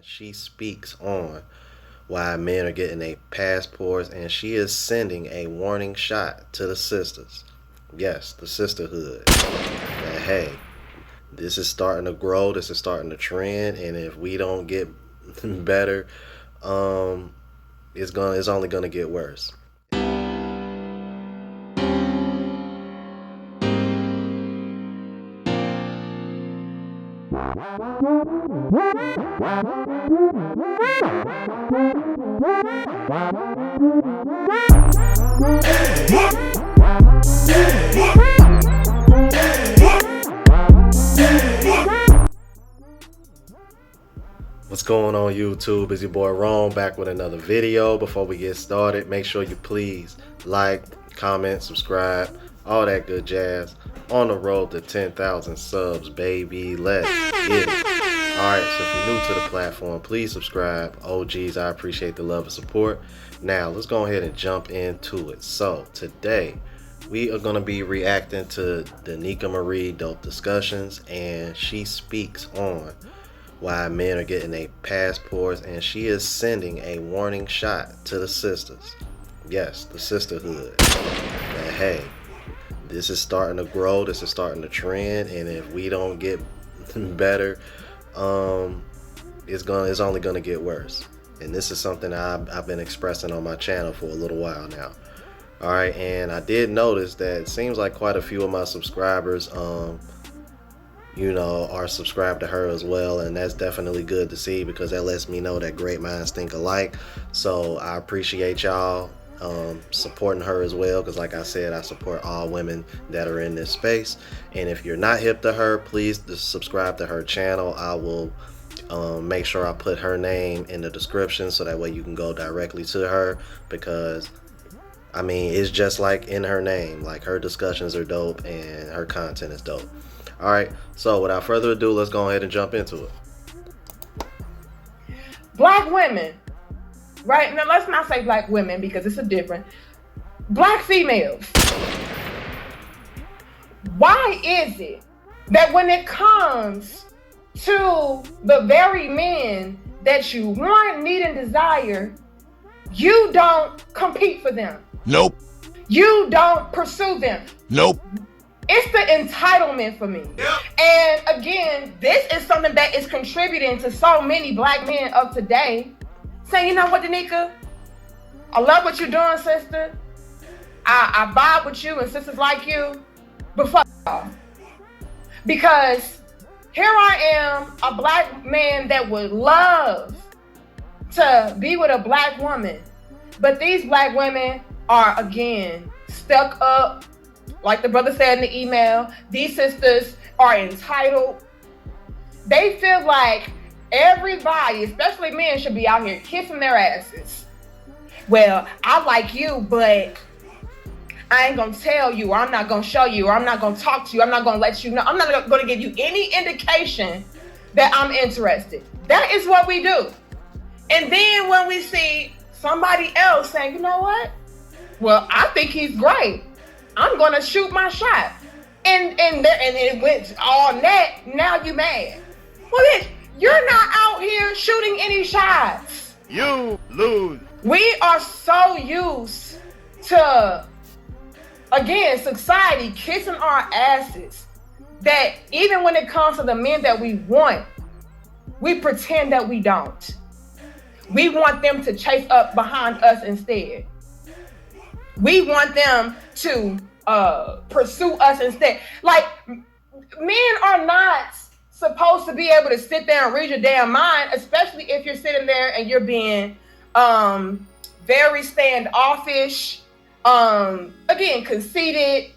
and she speaks on why men are getting their passports, and she is sending a warning shot to the sisters. Yes, the sisterhood. That hey, this is starting to grow. This is starting to trend, and if we don't get better, um, it's only gonna get worse. What's going on YouTube? It's your boy Rome back with another video. Before we get started, make sure you please like, comment, subscribe, all that good jazz. On the road to 10,000 subs, baby. Let's get it. Alright, so if you're new to the platform, please subscribe. OGs, I appreciate the love and support. Now, let's go ahead and jump into it. So, today, we are going to be reacting to the Nika Marie Dope Discussions, and she speaks on why men are getting their passports, and she is sending a warning shot to the sisters. Yes, the sisterhood. That hey, this is starting to grow, this is starting to trend, and if we don't get better, it's only gonna get worse. And this is something I've been expressing on my channel for a little while now. All right, and I did notice that it seems like quite a few of my subscribers, are subscribed to her as well, and that's definitely good to see because that lets me know that great minds think alike. So I appreciate y'all supporting her as well, because like I said, I support all women that are in this space. And if you're not hip to her, please subscribe to her channel. I will make sure I put her name in the description so that way you can go directly to her, because I mean, it's just like in her name, like her discussions are dope and her content is dope. All right, so without further ado, let's go ahead and jump into it. Black women, right? Now, let's not say black women because it's a different. Black females. Why is it that when it comes to the very men that you want, need, and desire, you don't compete for them? Nope. You don't pursue them? Nope. It's the entitlement for me. Yep. And again, this is something that is contributing to so many black men of today saying, you know what, Danica? I love what you're doing, sister. I vibe with you and sisters like you, but fuck off. Because here I am, a black man that would love to be with a black woman, but these black women are, again, stuck up. Like the brother said in the email, these sisters are entitled. They feel like everybody, especially men, should be out here kissing their asses. Well, I like you, but I ain't gonna tell you, or I'm not gonna show you, or I'm not gonna talk to you, I'm not gonna let you know, I'm not gonna give you any indication that I'm interested. That is what we do. And then when we see somebody else saying, you know what? Well, I think he's great. I'm gonna shoot my shot, and it went all net. Now you mad? Well, bitch, you're not out here shooting any shots. You lose. We are so used to, again, society kissing our asses that even when it comes to the men that we want, we pretend that we don't. We want them to chase up behind us instead. We want them to pursue us instead. Like, men are not supposed to be able to sit there and read your damn mind, especially if you're sitting there and you're being very standoffish, again, conceited,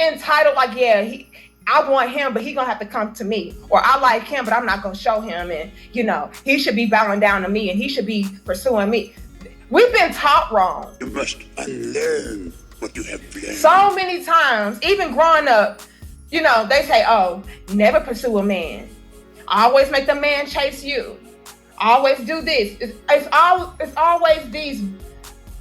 entitled, like, yeah, I want him, but he gonna have to come to me. Or I like him, but I'm not gonna show him, and he should be bowing down to me and he should be pursuing me. We've been taught wrong. You must unlearn what you have learned. So many times, even growing up, they say, oh, never pursue a man. Always make the man chase you. Always do this. It's always these,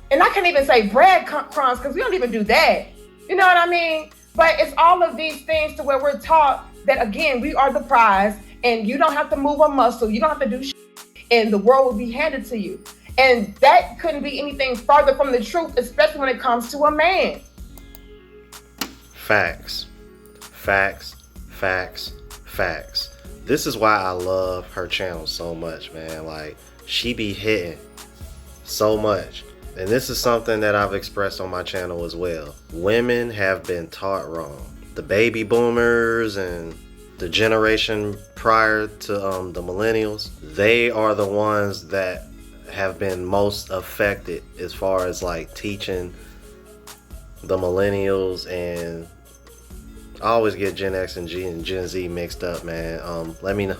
and I can't even say breadcrumbs because we don't even do that. You know what I mean? But it's all of these things to where we're taught that, again, we are the prize and you don't have to move a muscle. You don't have to do shit, and the world will be handed to you. And that couldn't be anything further from the truth, especially when it comes to a man. Facts. Facts. Facts. Facts. This is why I love her channel so much, man. Like, she be hitting so much. And this is something that I've expressed on my channel as well. Women have been taught wrong. The baby boomers and the generation prior to the millennials, they are the ones that have been most affected as far as like teaching the millennials, and I always get Gen X and Gen Z mixed up, man. Let me know,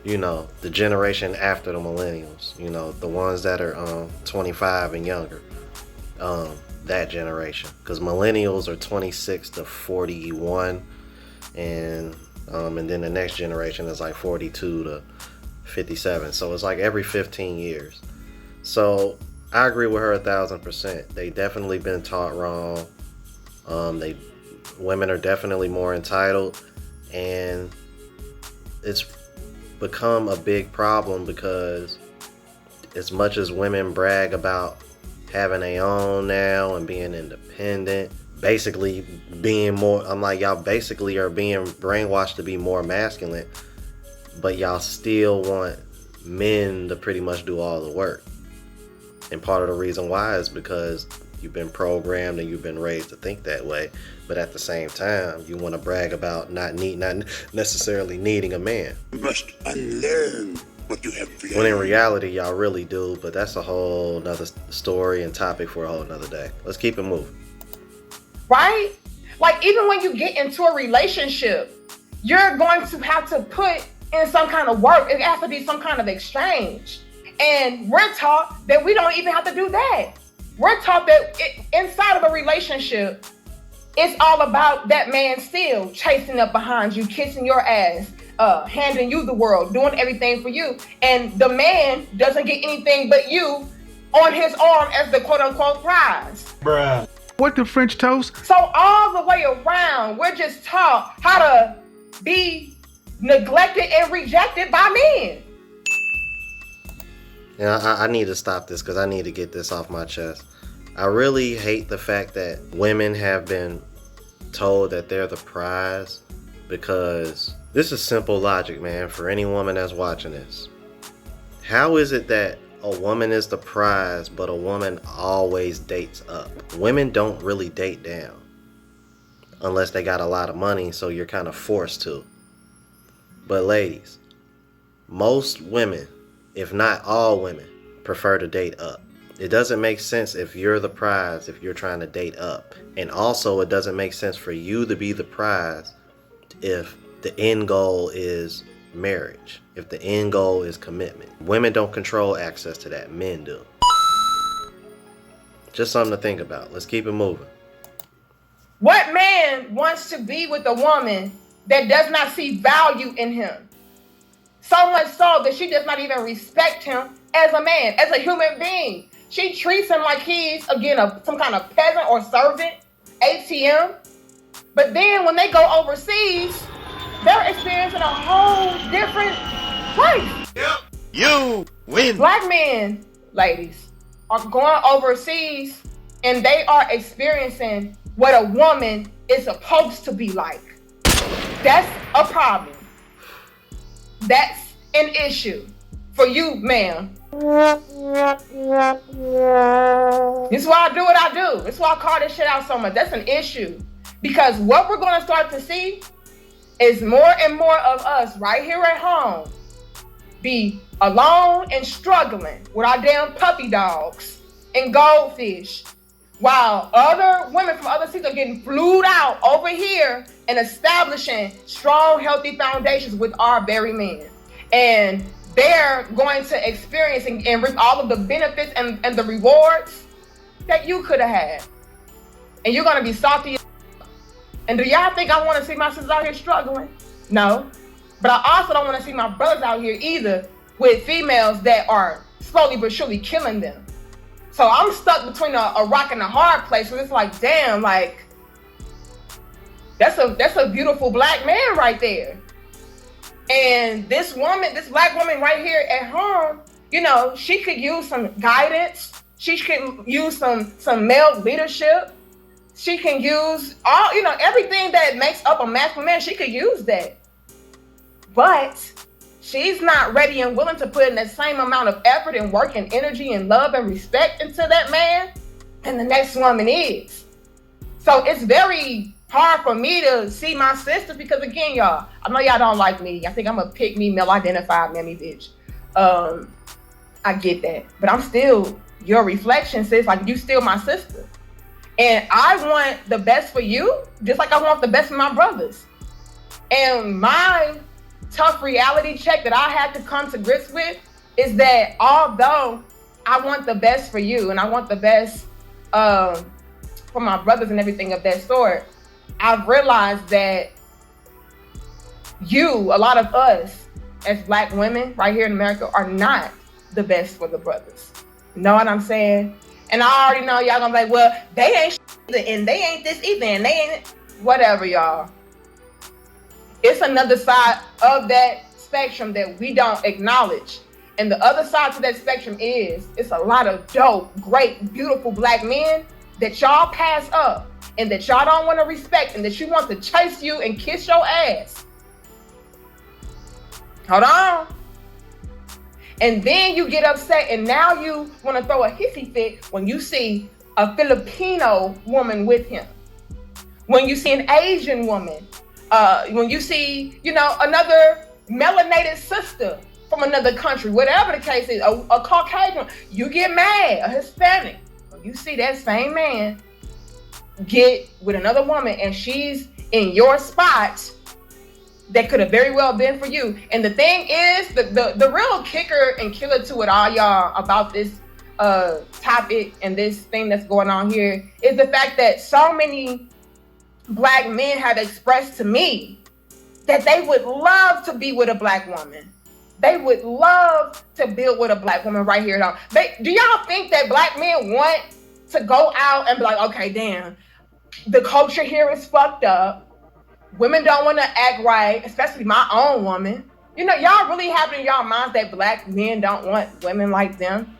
you know, the generation after the millennials, you know, the ones that are 25 and younger, that generation, because millennials are 26 to 41, and then the next generation is like 42 to 57. So it's like every 15 years. So I agree with her 1,000%. They definitely been taught wrong. Women are definitely more entitled, and it's become a big problem because as much as women brag about having their own now and being independent, basically being more, I'm like, y'all basically are being brainwashed to be more masculine, but y'all still want men to pretty much do all the work. And part of the reason why is because you've been programmed and you've been raised to think that way. But at the same time, you want to brag about not necessarily needing a man. You must unlearn what you have learned. When in reality, y'all really do. But that's a whole nother story and topic for a whole nother day. Let's keep it moving. Right? Like, even when you get into a relationship, you're going to have to put in some kind of work. It has to be some kind of exchange. And we're taught that we don't even have to do that. We're taught that inside of a relationship, it's all about that man still chasing up behind you, kissing your ass, handing you the world, doing everything for you. And the man doesn't get anything but you on his arm as the quote unquote prize. Bruh. What the French toast? So all the way around, we're just taught how to be neglected and rejected by men. Yeah, I need to stop this because I need to get this off my chest. I really hate the fact that women have been told that they're the prize, because this is simple logic, man, for any woman that's watching this. How is it that a woman is the prize, but a woman always dates up? Women don't really date down unless they got a lot of money, so you're kind of forced to. But ladies, most women, if not all women, prefer to date up. It doesn't make sense if you're the prize if you're trying to date up. And also, it doesn't make sense for you to be the prize if the end goal is marriage, if the end goal is commitment. Women don't control access to that, men do. Just something to think about. Let's keep it moving. What man wants to be with a woman that does not see value in him? So much so that she does not even respect him as a man, as a human being. She treats him like he's, again, some kind of peasant or servant, ATM. But then when they go overseas, they're experiencing a whole different life. Yep. You win. Black men, ladies, are going overseas and they are experiencing what a woman is supposed to be like. That's a problem. That's an issue for you, ma'am. This is why I do what I do. This is why I call this shit out so much. That's an issue. Because what we're going to start to see is more and more of us right here at home be alone and struggling with our damn puppy dogs and goldfish, while other women from other cities are getting flued out over here and establishing strong, healthy foundations with our very men. And they're going to experience and reap all of the benefits and the rewards that you could have had. And you're going to be salty. And do y'all think I want to see my sisters out here struggling? No. But I also don't want to see my brothers out here either with females that are slowly but surely killing them. So I'm stuck between a rock and a hard place where it's like, damn, like, that's a beautiful black man right there. And this woman, this black woman right here at home, you know, she could use some guidance. She can use some male leadership. She can use all, you know, everything that makes up a masculine man. She could use that. But she's not ready and willing to put in the same amount of effort and work and energy and love and respect into that man, and the next woman is. So it's very hard for me to see my sister, because again, y'all, I know y'all don't like me. I think I'm a pick me, male identified mammy bitch. I get that, but I'm still your reflection, sis. Like, you still my sister, and I want the best for you, just like I want the best for my brothers. And my tough reality check that I had to come to grips with is that although I want the best for you and I want the best for my brothers and everything of that sort, I've realized that a lot of us as black women right here in America are not the best for the brothers. You know what I'm saying? And I already know y'all gonna be like, well, they ain't shit, and they ain't this either, and they ain't whatever, y'all. It's another side of that spectrum that we don't acknowledge. And the other side to that spectrum is, it's a lot of dope, great, beautiful black men that y'all pass up and that y'all don't want to respect and that you want to chase you and kiss your ass. Hold on. And then you get upset and now you want to throw a hissy fit when you see a Filipino woman with him. When you see an Asian woman. When you see, you know, another melanated sister from another country, whatever the case is, a Caucasian, you get mad, a Hispanic. When you see that same man get with another woman and she's in your spot that could have very well been for you. And the thing is, the real kicker and killer to it all, y'all, about this topic and this thing that's going on here is the fact that so many black men have expressed to me that they would love to be with a black woman. They would love to build with a black woman right here at home. Do y'all think that black men want to go out and be like, okay, damn, the culture here is fucked up. Women don't want to act right, especially my own woman. You know, y'all really have it in y'all minds that black men don't want women like them.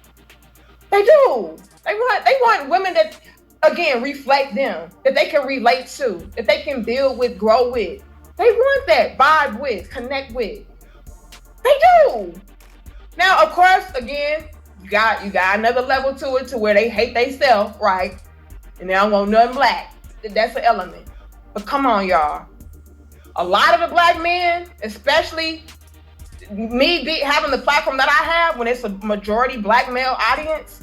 They do. They want women that, again, reflect them, that they can relate to, that they can build with, grow with. They want that, vibe with, connect with. They do. Now, of course, again, you got another level to it to where they hate themselves, right? And they don't want nothing black. That's an element. But come on, y'all. A lot of the black men, especially me having the platform that I have when it's a majority black male audience,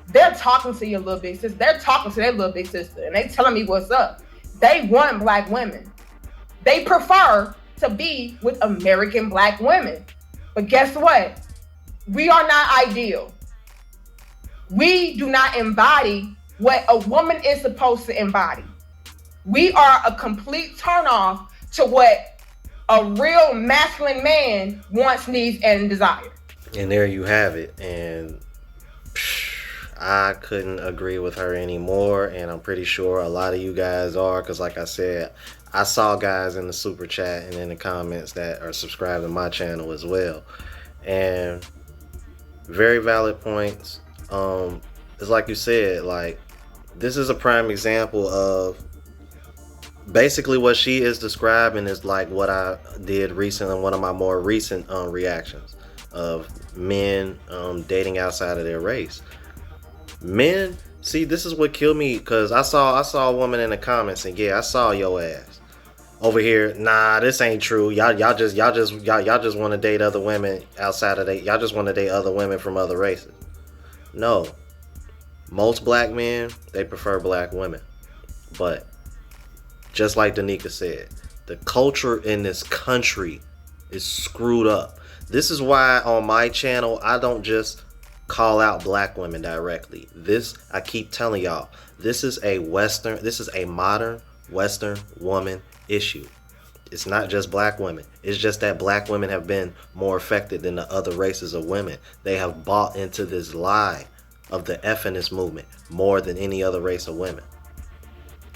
they're talking to your little big sister. They're talking to their little big sister, and they telling me what's up. They want black women. They prefer to be with American black women. But guess what? We are not ideal. We do not embody what a woman is supposed to embody. We are a complete turnoff to what a real masculine man wants, needs, and desires. And there you have it. And I couldn't agree with her anymore. And I'm pretty sure a lot of you guys are, because like I said, I saw guys in the super chat and in the comments that are subscribed to my channel as well. And very valid points. It's like you said, like, this is a prime example of basically what she is describing is like what I did recently, one of my more recent reactions of men dating outside of their race. Men, see, this is what killed me, because I saw a woman in the comments, and yeah, I saw your ass over here. Nah, this ain't true. Y'all just want to date other women outside of y'all just want to date other women from other races. No, most black men, they prefer black women, but just like Danica said, the culture in this country is screwed up. This is why on my channel, I don't just call out black women directly. This, I keep telling y'all, this is a modern Western woman issue. It's not just black women. It's just that black women have been more affected than the other races of women. They have bought into this lie of the feminist movement more than any other race of women.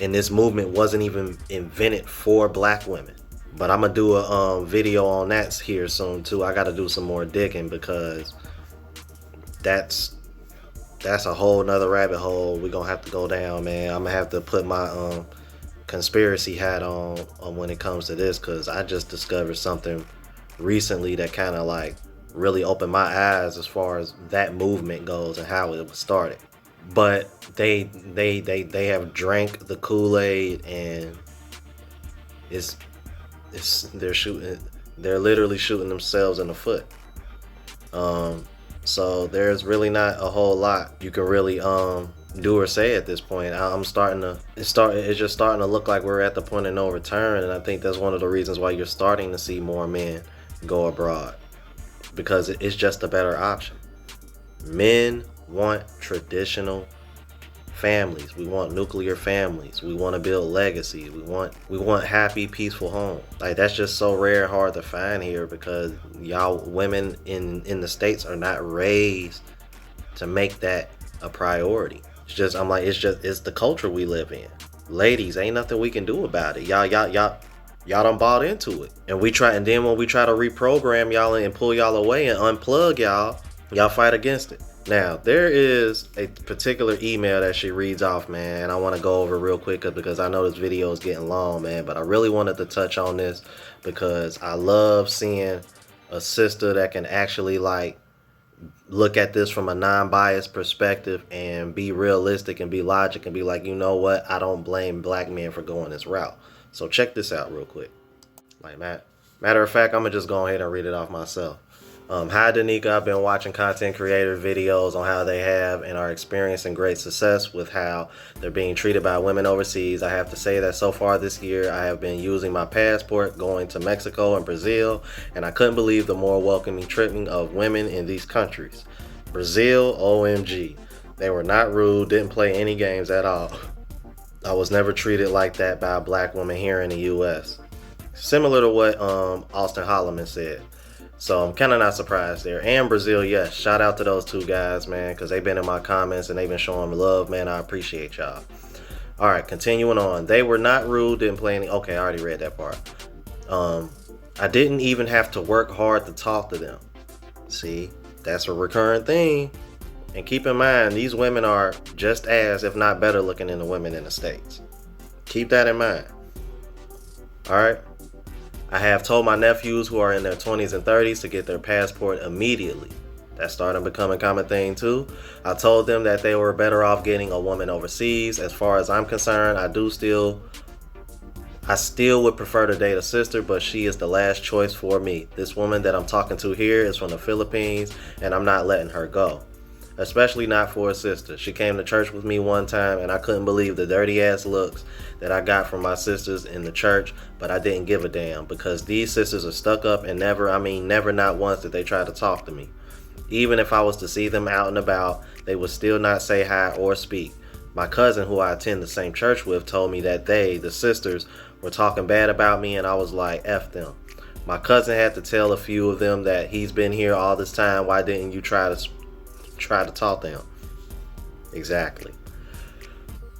And this movement wasn't even invented for black women. But I'm gonna do a video on that here soon too. I gotta do some more digging because that's a whole nother rabbit hole we gonna have to go down, man. I'm gonna have to put my conspiracy hat on when it comes to this, because I just discovered something recently that kind of like really opened my eyes as far as that movement goes and how it was started. But they have drank the Kool-Aid, and it's they're literally shooting themselves in the foot. So there's really not a whole lot you can really do or say at this point. It's just starting to look like we're at the point of no return, and I think that's one of the reasons why you're starting to see more men go abroad, because it's just a better option. Men want traditional families. We want nuclear families. We want to build legacy. We want happy, peaceful homes. Like, that's just so rare and hard to find here, because y'all women in the States are not raised to make that a priority. It's the culture we live in. Ladies, ain't nothing we can do about it. Y'all done bought into it. And then when we try to reprogram y'all and pull y'all away and unplug y'all fight against it. Now, there is a particular email that she reads off, man, and I want to go over real quick because I know this video is getting long, man, but I really wanted to touch on this because I love seeing a sister that can actually like look at this from a non-biased perspective and be realistic and be logic and be like, you know what, I don't blame black men for going this route. So check this out real quick. Like, matter of fact, I'm gonna just go ahead and read it off myself. Hi Danica, I've been watching content creator videos on how they have and are experiencing great success with how they're being treated by women overseas. I have to say that so far this year I have been using my passport going to Mexico and Brazil, and I couldn't believe the more welcoming treatment of women in these countries. Brazil, OMG. They were not rude, didn't play any games at all. I was never treated like that by a black woman here in the US. Similar to what Austin Holloman said. So I'm kind of not surprised there. And Brazil, yes. Shout out to those two guys, man, because they've been in my comments and they've been showing me love, man. I appreciate y'all. All right, continuing on. They were not rude, didn't play any... Okay, I already read that part. I didn't even have to work hard to talk to them. See, that's a recurrent theme. And keep in mind, these women are just as, if not better looking than the women in the States. Keep that in mind. All right. I have told my nephews who are in their 20s and 30s to get their passport immediately. That's starting to become a common thing too. I told them that they were better off getting a woman overseas. As far as I'm concerned, I still would prefer to date a sister, but she is the last choice for me. This woman that I'm talking to here is from the Philippines, and I'm not letting her go. Especially not for a sister. She came to church with me one time, and I couldn't believe the dirty ass looks that I got from my sisters in the church, but I didn't give a damn because these sisters are stuck up and never not once did they try to talk to me. Even if I was to see them out and about, they would still not say hi or speak. My cousin, who I attend the same church with, told me that the sisters, were talking bad about me, and I was like, F them. My cousin had to tell a few of them that he's been here all this time, why didn't you try to talk to him? Exactly.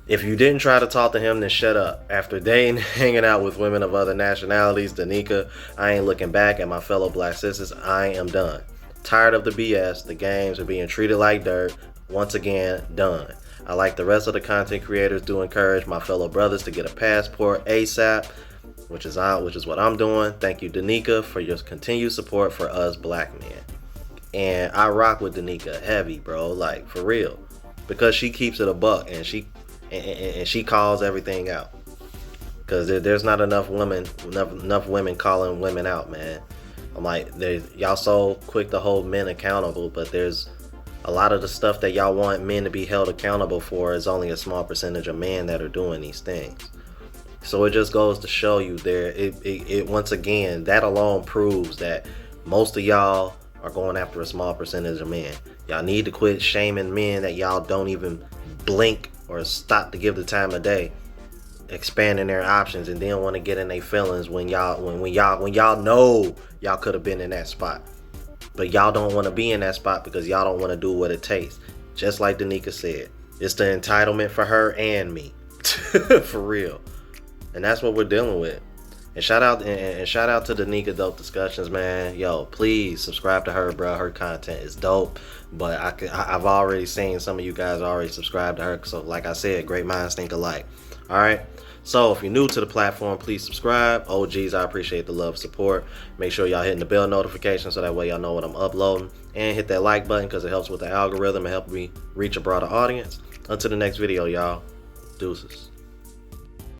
If you didn't try to talk to him, then shut up. After dating, hanging out with women of other nationalities, Danica, I ain't looking back at my fellow black sisters. I am done. Tired of the BS, the games, are being treated like dirt. Once again, done. I, like the rest of the content creators, do encourage my fellow brothers to get a passport ASAP, which is what I'm doing. Thank you, Danica, for your continued support for us black men. And I rock with Danica heavy, bro, like for real, because she keeps it a buck and she calls everything out. Because there's not enough women calling women out, man. I'm like, y'all so quick to hold men accountable, but there's a lot of the stuff that y'all want men to be held accountable for is only a small percentage of men that are doing these things. So it just goes to show you it once again, that alone proves that most of y'all are going after a small percentage of men. Y'all need to quit shaming men that y'all don't even blink or stop to give the time of day, expanding their options, and then want to get in their feelings when y'all know y'all could have been in that spot. But y'all don't want to be in that spot because y'all don't want to do what it takes. Just like Danica said, it's the entitlement for her and me. For real. And that's what we're dealing with. And shout out to Danica Dope Discussions, man. Yo, please subscribe to her, bro. Her content is dope. But I've already seen some of you guys already subscribe to her. So like I said, great minds think alike. All right. So if you're new to the platform, please subscribe. OGs, I appreciate the love and support. Make sure y'all hitting the bell notification so that way y'all know when I'm uploading. And hit that like button because it helps with the algorithm and help me reach a broader audience. Until the next video, y'all. Deuces.